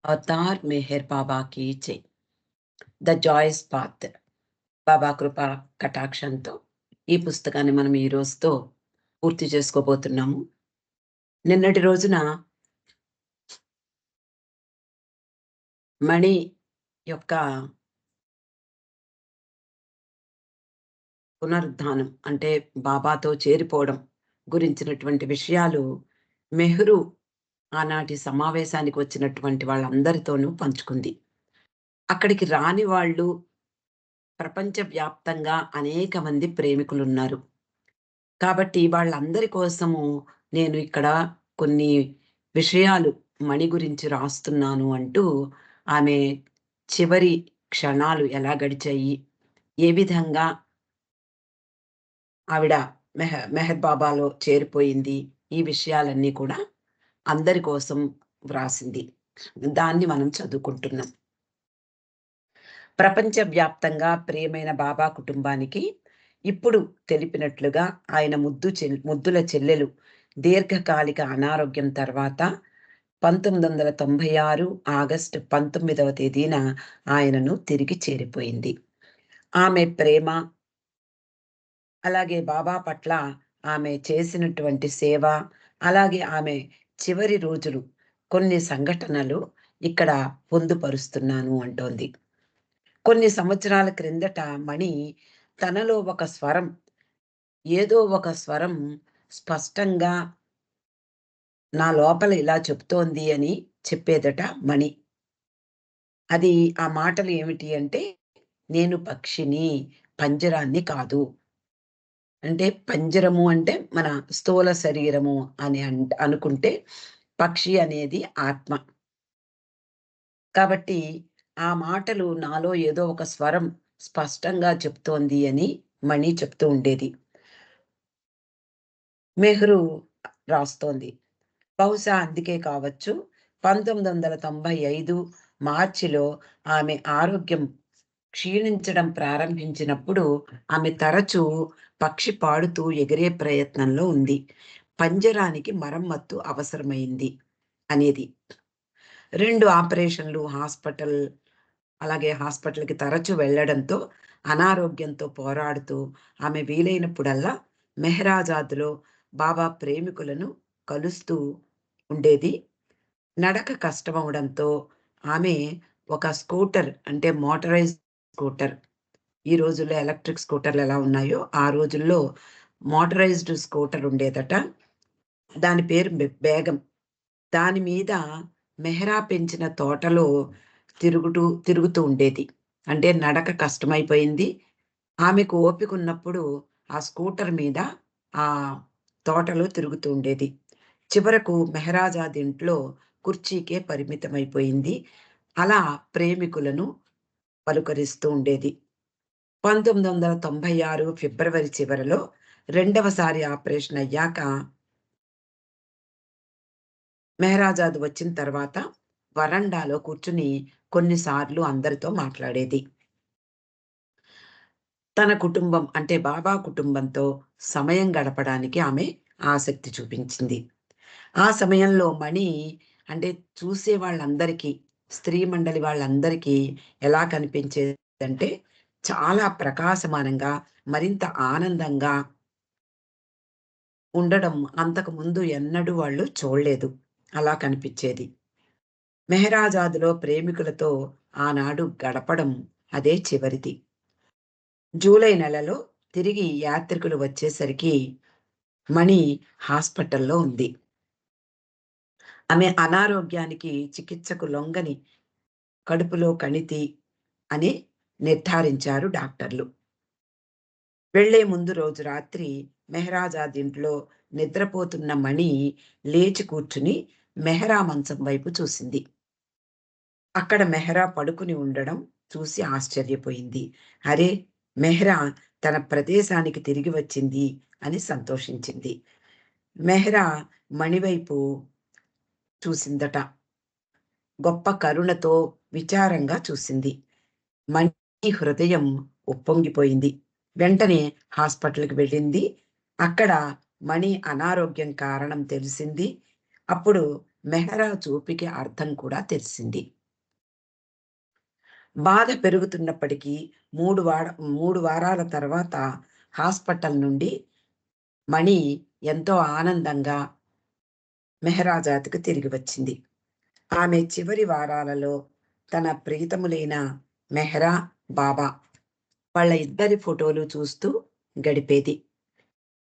Avatar Meher Baba కీ జై. The joys path. Baba కృపా కటాక్షంతో ఈ పుస్తకాన్ని మనం ఈ రోజుతో పూర్తి చేసుకోబోతున్నాము. నిన్నటి రోజున మణి యొక్క పునరుద్ధానం అంటే బాబాతో చేరిపోవడం గురించినటువంటి విషయాలు మెహ్రు ఆనాటి సమావేశానికి వచ్చినటువంటి వాళ్ళందరితోనూ పంచుకుంది. అక్కడికి రాని వాళ్ళు ప్రపంచవ్యాప్తంగా అనేక మంది ప్రేమికులున్నారు. కాబట్టి వాళ్ళందరి కోసము నేను ఇక్కడ కొన్ని విషయాలు మణి గురించి రాస్తున్నాను అంటూ ఆమె చివరి క్షణాలు ఎలా గడిచాయి, ఏ విధంగా ఆవిడ మెహర్ బాబాలో చేరిపోయింది, ఈ విషయాలన్నీ కూడా అందరి కోసం వ్రాసింది. దాన్ని మనం చదువుకుంటున్నాం. ప్రపంచవ్యాప్తంగా ప్రియమైన బాబా కుటుంబానికి ఇప్పుడు తెలిపినట్లుగా ఆయన ముద్దుల చెల్లెలు దీర్ఘకాలిక అనారోగ్యం తర్వాత 1996 ఆగస్టు 19వ తేదీన ఆయనను తిరిగి చేరిపోయింది. ఆమె ప్రేమ, అలాగే బాబా పట్ల ఆమె చేసినటువంటి సేవ, అలాగే ఆమె చివరి రోజులు కొన్ని సంఘటనలు ఇక్కడ పొందుపరుస్తున్నాను అంటోంది. కొన్ని సంవత్సరాల క్రిందట మణి తనలో ఒక స్వరం, ఏదో ఒక స్వరం స్పష్టంగా నా లోపల ఇలా చెప్తోంది అని చెప్పేదట మణి. అది ఆ మాటలు ఏమిటి అంటే, నేను పక్షిని, పంజరాన్ని కాదు. అంటే పంజరము అంటే మన స్థూల శరీరము అని అనుకుంటే, పక్షి అనేది ఆత్మ. కాబట్టి ఆ మాటలు నాలో ఏదో ఒక స్వరం స్పష్టంగా చెప్తోంది అని మణి చెప్తూ ఉండేది. మెహ్రు రాస్తోంది. బహుశా అందుకే కావచ్చు 1995 మార్చిలో ఆమె ఆరోగ్యం క్షీణించడం ప్రారంభించినప్పుడు ఆమె తరచూ పక్షి పాడుతూ ఎగిరే ప్రయత్నంలో ఉంది. పంజరానికి మరమ్మత్తు అవసరమైంది అనేది. 2 ఆపరేషన్లు, అలాగే హాస్పిటల్‌కి తరచూ వెళ్ళడంతో అనారోగ్యంతో పోరాడుతూ ఆమె వీలైనప్పుడల్లా మెహ్రాజాద్‌లో బాబా ప్రేమికులను కలుస్తూ ఉండేది. నడక కష్టమవడంతో ఆమె ఒక స్కూటర్, అంటే మోటరైజ్డ్ స్కూటర్, ఈ రోజుల్లో ఎలక్ట్రిక్ స్కూటర్లు ఎలా ఉన్నాయో ఆ రోజుల్లో మోటరైజ్డ్ స్కూటర్ ఉండేదట. దాని పేరు బేగం. దాని మీద మెహ్రా పెంచిన తోటలో తిరుగుతూ ఉండేది. అంటే నడక కష్టమైపోయింది. ఆమెకు ఓపిక ఉన్నప్పుడు ఆ స్కూటర్ మీద ఆ తోటలో తిరుగుతూ ఉండేది. చివరకు మెహరాజాద్ ఇంట్లో కుర్చీకే పరిమితమైపోయింది. అలా ప్రేమికులను పలుకరిస్తూ ఉండేది. 1996 ఫిబ్రవరి చివరలో రెండవసారి ఆపరేషన్ అయ్యాక మెహరాజాద్ వచ్చిన తర్వాత వరండాలో కూర్చుని కొన్నిసార్లు అందరితో మాట్లాడేది. తన కుటుంబం అంటే బాబా కుటుంబంతో సమయం గడపడానికి ఆమె ఆసక్తి చూపించింది. ఆ సమయంలో మణి అంటే చూసే వాళ్ళందరికీ, స్త్రీ మండలి వాళ్ళందరికీ ఎలా కనిపించేదంటే చాలా ప్రకాశమానంగా, మరింత ఆనందంగా ఉండడం అంతకుముందు ఎన్నడూ వాళ్ళు చూడలేదు. అలా కనిపించేది. మెహరాజాద్‌లో ప్రేమికులతో ఆనాడు గడపడం అదే చివరిది. జూలై నెలలో తిరిగి యాత్రికులు వచ్చేసరికి మణి హాస్పిటల్‌లో ఉంది. ఆమె అనారోగ్యానికి చికిత్సకు లొంగని కడుపులో కణితి అని నిర్ధారించారు డాక్టర్లు. వెళ్లే ముందు రోజు రాత్రి మెహరాజాద్ ఇంట్లో నిద్రపోతున్న మణి లేచి కూర్చుని మెహ్రా మంచం వైపు చూసింది. అక్కడ మెహ్రా పడుకుని ఉండడం చూసి ఆశ్చర్యపోయింది. అరే, మెహ్రా తన ప్రదేశానికి తిరిగి వచ్చింది అని సంతోషించింది. మెహ్రా మణివైపు చూసిందట. గొప్ప కరుణతో విచారంగా చూసింది. మణి హృదయం ఉప్పొంగిపోయింది. వెంటనే హాస్పిటల్‌కి వెళ్ళింది. అక్కడ మణి అనారోగ్యం కారణం తెలిసింది. అప్పుడు మెహ్రా చూపుకి అర్థం కూడా తెలిసింది. బాధ పెరుగుతున్నప్పటికీ 3 వారాల తర్వాత హాస్పిటల్ నుండి మణి ఎంతో ఆనందంగా మెహరాజాద్‌కు తిరిగి వచ్చింది. ఆమె చివరి వారాలలో తన ప్రియతములైన మెహ్రా, బాబా వాళ్ళ ఇద్దరి ఫోటోలు చూస్తూ గడిపేది.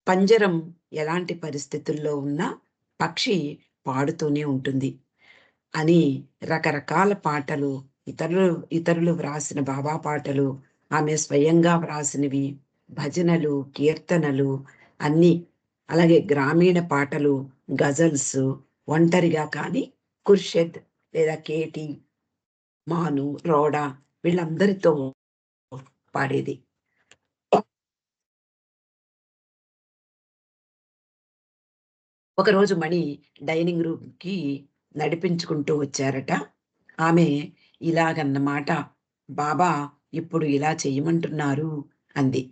పంజరం ఎలాంటి పరిస్థితుల్లో ఉన్నా పక్షి పాడుతూనే ఉంటుంది అని రకరకాల పాటలు, ఇతరులు ఇతరులు వ్రాసిన బాబా పాటలు, ఆమె స్వయంగా వ్రాసినవి, భజనలు, కీర్తనలు అన్నీ. అలాగే గ్రామీణ పాటలు, గజల్స్ ఒంటరిగా కానీ ఖుర్షెద్ లేదా కేటి, మాను, రోడా వీళ్ళందరితో పాడేది. ఒకరోజు మణి డైనింగ్ రూమ్‌కి నడిపించుకుంటూ వచ్చారట. ఆమె ఇలాగన్నమాట, "బాబా ఇప్పుడు ఇలా చెయ్యమంటున్నారు" అంది.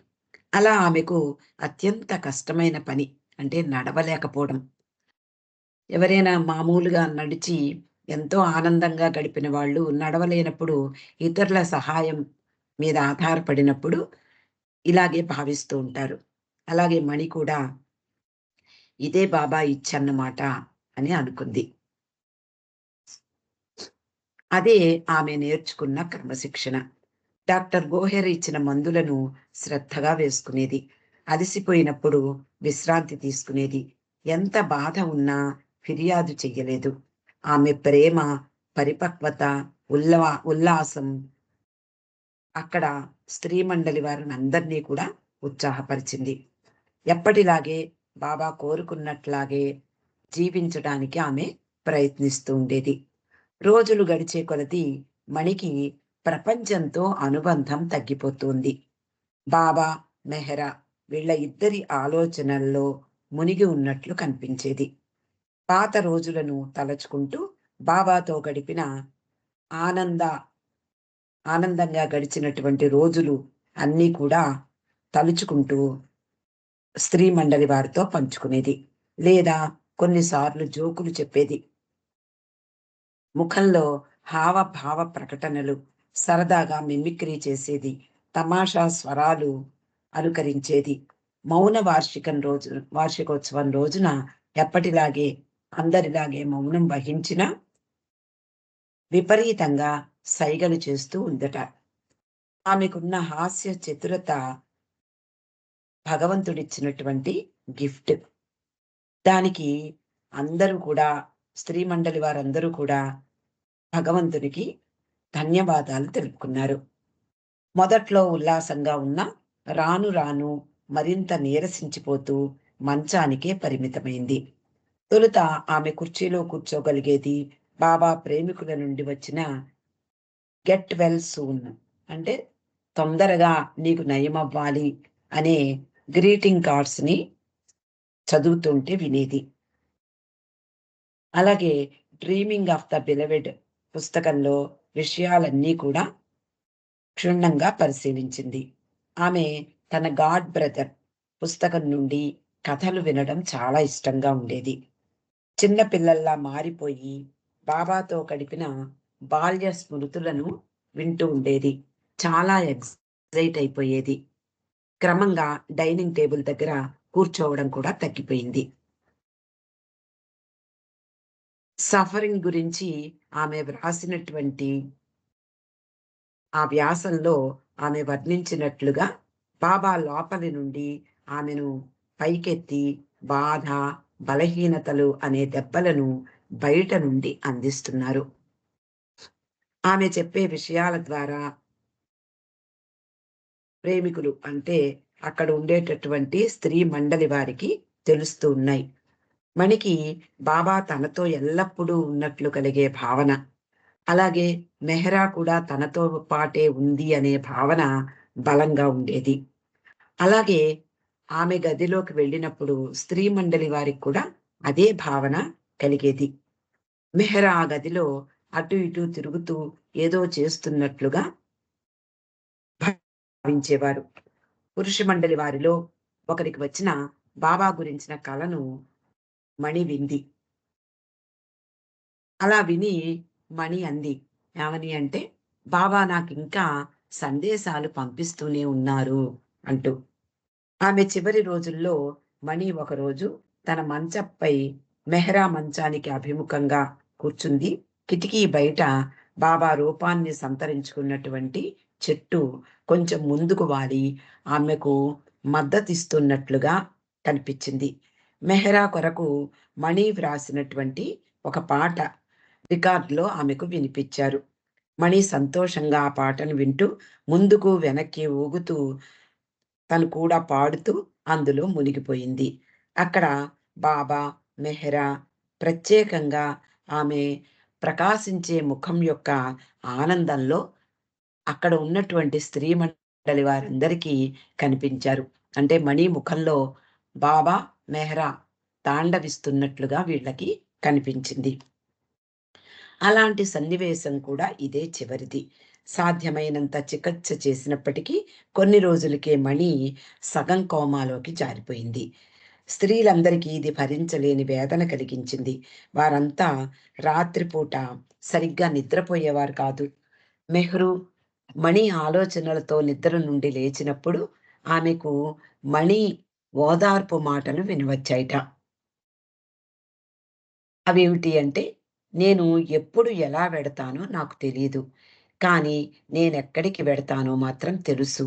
అలా ఆమెకు అత్యంత కష్టమైన పని. అంటే నడవలేకపోవడం. ఎవరైనా మామూలుగా నడిచి ఎంతో ఆనందంగా గడిపిన వాళ్ళు నడవలేనప్పుడు, ఇతరుల సహాయం మీద ఆధారపడినప్పుడు ఇలాగే భావిస్తూ ఉంటారు. అలాగే మణి కూడా ఇదే బాబా ఇచ్చన్నమాట అని అనుకుంది. అదే ఆమె నేర్చుకున్న క్రమశిక్షణ. డాక్టర్ గోహెర్ ఇచ్చిన మందులను శ్రద్ధగా వేసుకునేది. అలసిపోయినప్పుడు విశ్రాంతి తీసుకునేది. ఎంత బాధ ఉన్నా ఫిర్యాదు చెయ్యలేదు. ఆమె ప్రేమ, పరిపక్వత, ఉల్లాసం అక్కడ స్త్రీ మండలి వారినందరినీ కూడా ఉత్సాహపరిచింది. ఎప్పటిలాగే బాబా కోరుకున్నట్లాగే జీవించడానికి ఆమె ప్రయత్నిస్తూ ఉండేది. రోజులు గడిచే కొలది మణికి ప్రపంచంతో అనుబంధం తగ్గిపోతుంది. బాబా, మెహ్రా వీళ్ళ ఇద్దరి ఆలోచనల్లో మునిగి ఉన్నట్లు కనిపించేది. పాత రోజులను తలచుకుంటూ బాబాతో గడిపిన ఆనంద ఆనందంగా గడిచినటువంటి రోజులు అన్నీ కూడా తలుచుకుంటూ స్త్రీ మండలి వారితో పంచుకునేది. లేదా కొన్నిసార్లు జోకులు చెప్పేది. ముఖంలో హావభావ ప్రకటనలు, సరదాగా మిమిక్రీ చేసేది, తమాషా స్వరాలు అనుకరించేది. మౌన వార్షికోత్సవం రోజున ఎప్పటిలాగే అందరిలాగే మౌనం వహించిన విపరీతంగా సైగలు చేస్తూ ఉందట. ఆమెకున్న హాస్య చతురత భగవంతుడిచ్చినటువంటి గిఫ్ట్. దానికి అందరూ కూడా, స్త్రీ మండలి వారందరూ కూడా భగవంతునికి ధన్యవాదాలు తెలుపుకున్నారు. మొదట్లో ఉల్లాసంగా ఉన్న రాను రాను మరింత నీరసించిపోతూ మంచానికే పరిమితమైంది. తొలుత ఆమె కుర్చీలో కూర్చోగలిగేది. బాబా ప్రేమికుల నుండి వచ్చిన గెట్ వెల్ సూన్ అంటే తొందరగా నీకు నయమవ్వాలి అనే గ్రీటింగ్ కార్డ్స్ ని చదువుతుంటే వినేది. అలాగే డ్రీమింగ్ ఆఫ్ ద బిలవెడ్ పుస్తకంలో విషయాలన్నీ కూడా క్షుణ్ణంగా పరిశీలించింది. ఆమె తన గాడ్ బ్రదర్ పుస్తకం నుండి కథలు వినడం చాలా ఇష్టంగా ఉండేది. చిన్న పిల్లల్లా మారిపోయి బాబాతో గడిపిన బాల్య స్మృతులను వింటూ ఉండేది. చాలా ఎక్సైట్ అయిపోయేది. క్రమంగా డైనింగ్ టేబుల్ దగ్గర కూర్చోవడం కూడా తగ్గిపోయింది. సఫరింగ్ గురించి ఆమె వ్రాసినటువంటి ఆ వ్యాసంలో ఆమె వర్ణించినట్లుగా బాబా లోపలి నుండి ఆమెను పైకెత్తి బాధ, బలహీనతలు అనే దెబ్బలను బయట నుండి అందిస్తున్నారు. ఆమె చెప్పే విషయాల ద్వారా ప్రేమికులు అంటే అక్కడ ఉండేటటువంటి స్త్రీ మండలి వారికి తెలుస్తూ ఉన్నాయి. మణికి బాబా తనతో ఎల్లప్పుడూ ఉన్నట్లు కలిగే భావన. అలాగే మెహ్రా కూడా తనతో పాటే ఉంది అనే భావన బలంగా ఉండేది. అలాగే ఆమె గదిలోకి వెళ్ళినప్పుడు స్త్రీ మండలి వారికి కూడా అదే భావన కలిగేది. మెహ్రా ఆ గదిలో అటు ఇటు తిరుగుతూ ఏదో చేస్తున్నట్లుగా భావించేవారు. పురుష మండలి వారిలో ఒకరికి వచ్చిన బాబా గురించిన కలను మణి వింది. అలా విని మణి అంది. ఏమని అంటే, బాబా నాకింకా సందేశాలు పంపిస్తూనే ఉన్నారు అంటూ. ఆమె చివరి రోజుల్లో మణి ఒకరోజు తన మంచంపై మెహ్రా మంచానికి అభిముఖంగా కూర్చుంది. కిటికీ బయట బాబా రూపాన్ని సంతరించుకున్నటువంటి చెట్టు కొంచెం ముందుకు వాలి ఆమెకు మద్దతిస్తున్నట్లుగా కనిపించింది. మెహ్రా కొరకు మణి వ్రాసినటువంటి ఒక పాట రికార్డులో ఆమెకు వినిపించారు. మణి సంతోషంగా ఆ పాటను వింటూ ముందుకు వెనక్కి ఊగుతూ తను కూడా పాడుతూ అందులో మునిగిపోయింది. అక్కడ బాబా, మెహ్రా ప్రత్యేకంగా ఆమె ప్రకాశించే ముఖం యొక్క ఆనందంలో అక్కడ ఉన్నటువంటి స్త్రీ మండలి వారందరికీ కనిపించారు. అంటే మణి ముఖంలో బాబా, మెహ్రా తాండవిస్తున్నట్లుగా వీళ్ళకి కనిపించింది. అలాంటి సన్నివేశం కూడా ఇదే చివరిది. సాధ్యమైనంత చికిత్స చేసినప్పటికీ కొన్ని రోజులకే మణి సగం కోమాలోకి జారిపోయింది. స్త్రీలందరికీ ఇది భరించలేని వేదన కలిగించింది. వారంతా రాత్రిపూట సరిగ్గా నిద్రపోయేవారు కాదు. మెహ్రు మణి ఆలోచనలతో నిద్ర నుండి లేచినప్పుడు ఆమెకు మణి ఓదార్పు మాటలు వినవచ్చాయిట. అవేమిటి అంటే, నేను ఎప్పుడు ఎలా వెడతానో నాకు తెలీదు. కానీ నేనెక్కడికి వెడతానో మాత్రం తెలుసు.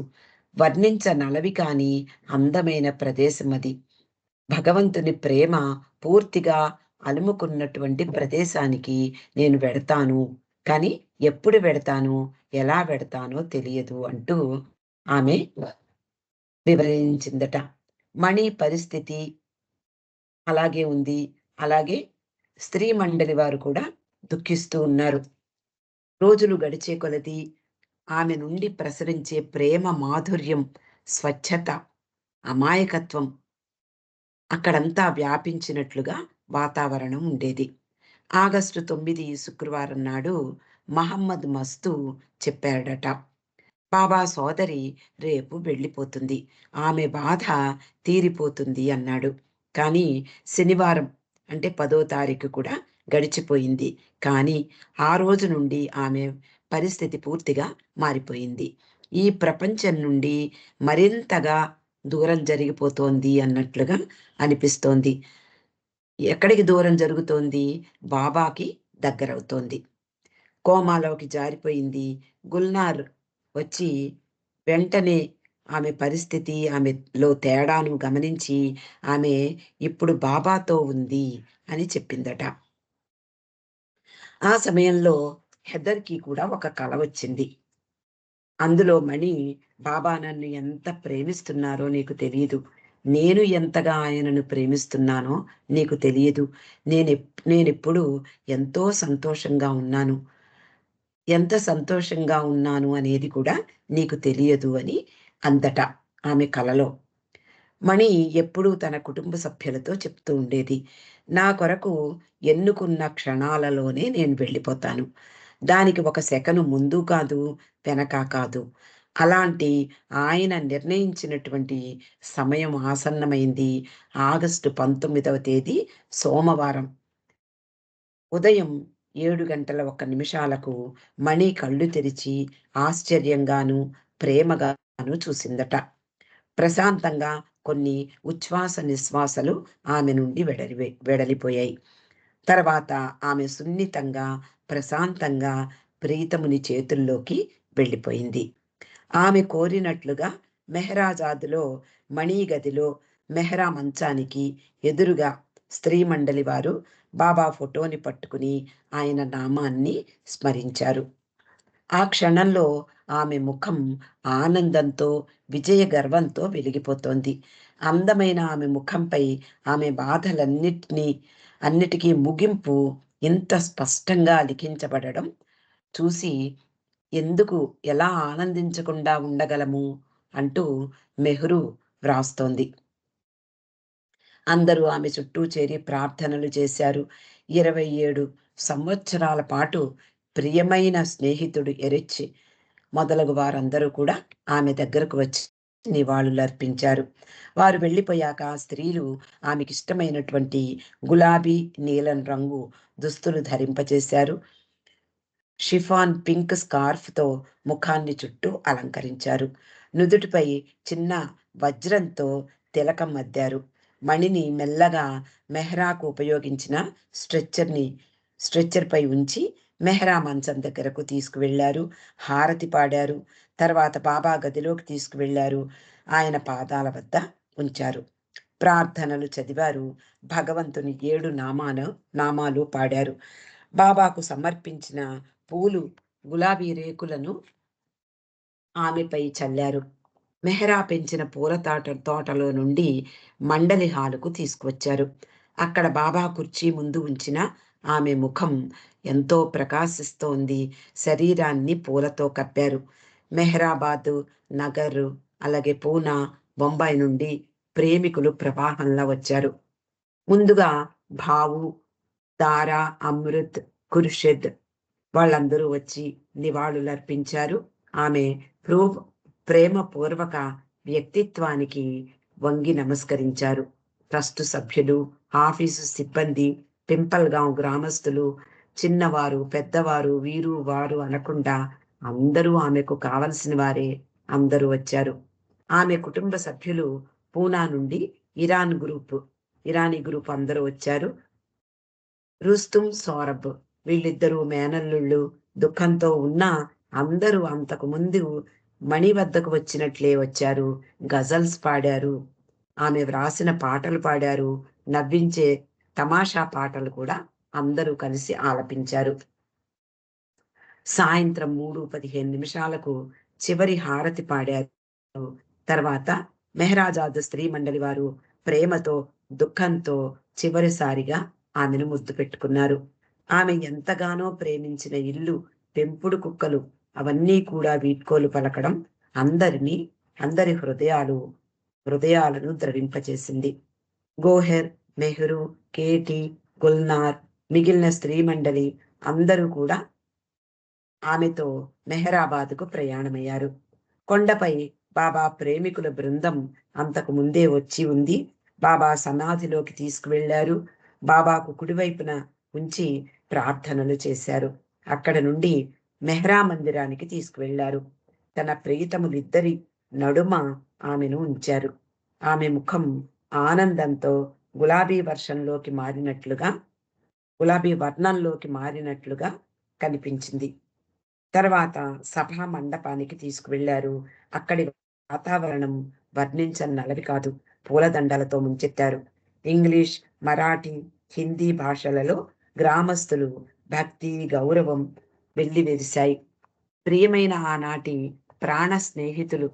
వర్ణించనలవి కాని అందమైన ప్రదేశమది. భగవంతుని ప్రేమ పూర్తిగా అలుముకున్నటువంటి ప్రదేశానికి నేను వెడతాను. కానీ ఎప్పుడు వెడతానో, ఎలా వెడతానో తెలియదు అంటూ ఆమె వివరించిందట. మణి పరిస్థితి అలాగే ఉంది. అలాగే స్త్రీ మండలి వారు కూడా దుఃఖిస్తూ ఉన్నారు. రోజులు గడిచే కొలది ఆమె నుండి ప్రసరించే ప్రేమ మాధుర్యం, స్వచ్ఛత, అమాయకత్వం అక్కడంతా వ్యాపించినట్లుగా వాతావరణం ఉండేది. ఆగస్టు 9 శుక్రవారం నాడు మహమ్మద్ మస్తు చెప్పాడట. బాబా సోదరి రేపు వెళ్ళిపోతుంది. ఆమె బాధ తీరిపోతుంది అన్నాడు. కానీ శనివారం అంటే 10వ తారీఖు కూడా గడిచిపోయింది. కానీ ఆ రోజు నుండి ఆమె పరిస్థితి పూర్తిగా మారిపోయింది. ఈ ప్రపంచం నుండి మరింతగా దూరం జరిగిపోతోంది అన్నట్లుగా అనిపిస్తోంది. ఎక్కడికి దూరం జరుగుతోంది? బాబాకి దగ్గరవుతోంది. కోమాలోకి జారిపోయింది. గుల్నార్ వచ్చి వెంటనే ఆమె పరిస్థితి, ఆమెలో తేడాను గమనించి ఆమె ఇప్పుడు బాబాతో ఉంది అని చెప్పిందట. ఆ సమయంలో హెదర్‌కి కూడా ఒక కల వచ్చింది. అందులో మణి, బాబా నన్ను ఎంత ప్రేమిస్తున్నారో నీకు తెలీదు. నేను ఎంతగా ఆయనను ప్రేమిస్తున్నానో నీకు తెలియదు. నేనెప్పుడు ఎంతో సంతోషంగా ఉన్నాను. ఎంత సంతోషంగా ఉన్నాను అనేది కూడా నీకు తెలియదు అని అందట ఆమె కలలో. మణి ఎప్పుడూ తన కుటుంబ సభ్యులతో చెప్తూ ఉండేది. నా కొరకు ఎన్నుకున్న క్షణాలలోనే నేను వెళ్ళిపోతాను. దానికి ఒక సెకను ముందు కాదు, వెనక కాదు. అలాంటి ఆయన నిర్ణయించినటువంటి సమయం ఆసన్నమైంది. ఆగస్టు 19వ తేదీ సోమవారం. ఉదయం 7:01 మణి కళ్ళు తెరిచి ఆశ్చర్యంగాను, ప్రేమగాను చూసిందట. ప్రశాంతంగా కొన్ని ఉచ్ఛ్వాస నిశ్వాసలు ఆమె నుండి వెడలిపోయాయి. తర్వాత ఆమె సున్నితంగా, ప్రశాంతంగా ప్రీతముని చేతుల్లోకి వెళ్ళిపోయింది. ఆమె కోరినట్లుగా మెహ్రాజాదులో మణి గదిలో మెహ్రా మంచానికి ఎదురుగా స్త్రీ మండలి వారు బాబా ఫోటోని పట్టుకుని ఆయన నామాన్ని స్మరించారు. ఆ క్షణంలో ఆమె ముఖం ఆనందంతో, విజయ గర్వంతో వెలిగిపోతోంది. అందమైన ఆమె ముఖంపై ఆమె అన్నిటికీ ముగింపు ఇంత స్పష్టంగా లిఖించబడడం చూసి ఎందుకు, ఎలా ఆనందించకుండా ఉండగలము అంటూ మెహ్రు వ్రాస్తోంది. అందరూ ఆమె చుట్టూ చేరి ప్రార్థనలు చేశారు. 27 సంవత్సరాల పాటు ప్రియమైన స్నేహితుడు ఎరిచ్ మొదలగు వారందరూ కూడా ఆమె దగ్గరకు వచ్చి నివాళులర్పించారు. వారు వెళ్ళిపోయాక స్త్రీలు ఆమెకిష్టమైనటువంటి గులాబీ, నీలం రంగు దుస్తులు ధరింపచేశారు. షిఫాన్ పింక్ స్కార్ఫ్తో ముఖాన్ని చుట్టూ అలంకరించారు. నుదుటిపై చిన్న వజ్రంతో తిలకం అద్దారు. మణిని మెల్లగా మెహ్రాకు ఉపయోగించిన స్ట్రెచ్చర్పై ఉంచి మెహ్రా మంచం దగ్గరకు తీసుకువెళ్లారు. హారతి పాడారు. తర్వాత బాబా గదిలోకి తీసుకువెళ్లారు. ఆయన పాదాల వద్ద ఉంచారు. ప్రార్థనలు చదివారు. భగవంతుని 7 నామాలు పాడారు. బాబాకు సమర్పించిన పూలు, గులాబీ రేకులను ఆమెపై చల్లారు. మెహ్రా పెంచిన పూల తోటలో నుండి మండలి హాలుకు తీసుకువచ్చారు. అక్కడ బాబా కుర్చీ ముందు ఉంచిన ఆమె ముఖం ఎంతో ప్రకాశిస్తోంది. శరీరాన్ని పూలతో కప్పారు. మెహ్రాబాద్, నగర్, అలాగే పూనా, బొంబాయి నుండి ప్రేమికులు ప్రవాహంలా వచ్చారు. ముందుగా భావు, దారా, అమృత్, ఖుర్షిద్ వాళ్ళందరూ వచ్చి నివాళులర్పించారు. ఆమె ప్రేమపూర్వక వ్యక్తిత్వానికి వంగి నమస్కరించారు. ట్రస్టు సభ్యులు, ఆఫీసు సిబ్బంది, పింపల్గాం గ్రామస్తులు, చిన్నవారు, పెద్దవారు, వీరు వారు అనకుండా అందరూ ఆమెకు కావలసిన వారే అందరూ వచ్చారు. ఆమె కుటుంబ సభ్యులు పూనా నుండి ఇరానీ గ్రూప్ అందరూ వచ్చారు. రుస్తుం, సౌరభ్ వీళ్ళిద్దరూ మేనల్లుళ్ళు. దుఃఖంతో ఉన్నా అందరూ అంతకు ముందు మణి వద్దకు వచ్చినట్లే వచ్చారు. గజల్స్ పాడారు. ఆమె వ్రాసిన పాటలు పాడారు. నవ్వించే తమాషా పాటలు కూడా అందరూ కలిసి ఆలపించారు. సాయంత్రం 3:15 చివరి హారతి పాడారు. తర్వాత మెహ్రాజాద్ స్త్రీ మండలి వారు ప్రేమతో, దుఃఖంతో చివరిసారిగా ఆమెను ముద్దు పెట్టుకున్నారు. ఆమె ఎంతగానో ప్రేమించిన ఇల్లు, పెంపుడు కుక్కలు అవన్నీ కూడా వీడ్కోలు పలకడం అందరి హృదయాలను ద్రవింపచేసింది. గోహెర్, మెహ్రూ, కేటీ, గుల్నార్, మిగిలిన స్త్రీ మండలి అందరూ కూడా ఆమెతో మెహ్రాబాద్కు ప్రయాణమయ్యారు. కొండపై బాబా ప్రేమికుల బృందం అంతకు ముందే వచ్చి ఉంది. బాబా సమాధిలోకి తీసుకువెళ్లారు. బాబాకు కుడివైపున ఉంచి ప్రార్థనలు చేశారు. అక్కడ నుండి మెహ్రా మందిరానికి తీసుకువెళ్లారు. తన ప్రియతములిద్దరి నడుమ ఆమెను ఉంచారు. ఆమె ముఖం ఆనందంతో గులాబీ వర్ణంలోకి మారినట్లుగా కనిపించింది. తర్వాత సభా మండపానికి తీసుకువెళ్లారు. అక్కడి వాతావరణం వర్ణించనలవి కాదు. పూలదండలతో ముంచెత్తారు. ఇంగ్లీష్, మరాఠీ, హిందీ భాషలలో గ్రామస్తులు భక్తి, గౌరవం వెల్లివిరిశాయి. ప్రియమైన ఆనాటి ప్రాణ స్నేహితులు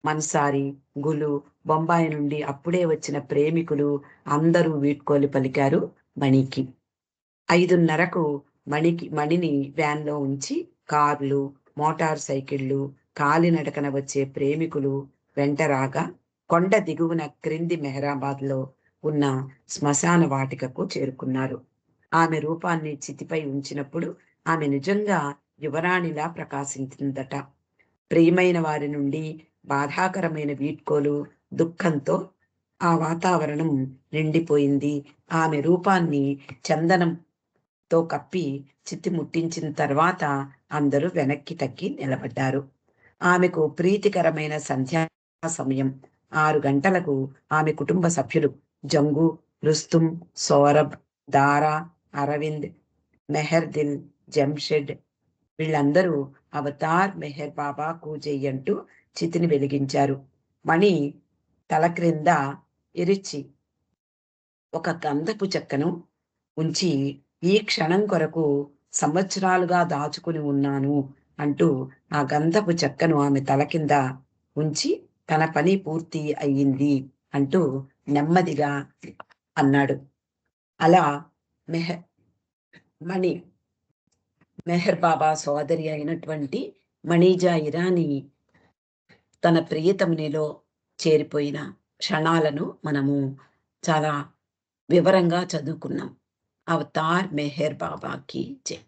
మన్సారి, గులు, బొంబాయి నుండి అప్పుడే వచ్చిన ప్రేమికులు అందరూ వీడ్కోలు పలికారు మణికి. 5:30కు మణిని వ్యాన్లో ఉంచి కార్లు, మోటార్ సైకిళ్లు, కాలినడకన వచ్చే ప్రేమికులు వెంట రాగా కొండ దిగువన క్రింది మెహ్రాబాద్లో ఉన్న శ్మశాన వాటికకు చేరుకున్నారు. ఆమె రూపాన్ని చితిపై ఉంచినప్పుడు ఆమె నిజంగా యువరాణిలా ప్రకాశించిందట. ప్రియమైన వారి నుండి బాధాకరమైన వీడ్కోలు, దుఃఖంతో ఆ వాతావరణం నిండిపోయింది. ఆమె రూపాన్ని చందనంతో కప్పి చితి ముట్టించిన తర్వాత అందరూ వెనక్కి తగ్గి నిలబడ్డారు. ఆమెకు ప్రీతికరమైన సంధ్యా సమయం. 6 గంటలకు ఆమె కుటుంబ సభ్యులు జంగు, రుస్తుం, సౌరభ్, దారా, అరవింద్, మెహర్దిల్, జంషెడ్ వీళ్ళందరూ అవతార్ మెహర్ బాబా కూజై అంటూ చితిని వెలిగించారు. మణి తల క్రింద ఇరిచి ఒక గంధపు చెక్కను ఉంచి ఈ క్షణం కొరకు సంవత్సరాలుగా దాచుకుని ఉన్నాను అంటూ ఆ గంధపు చెక్కను ఆమె తల కింద ఉంచి తన పని పూర్తి అయ్యింది అంటూ నెమ్మదిగా అన్నాడు. అలా మెహర్ బాబా సోదరి అయినటువంటి మణిజా ఇరానీ తన ప్రియతమునిలో చేరిపోయిన క్షణాలను మనము చాలా వివరంగా చదువుకున్నాం. అవతార్ మెహర్ బాబాకి జై.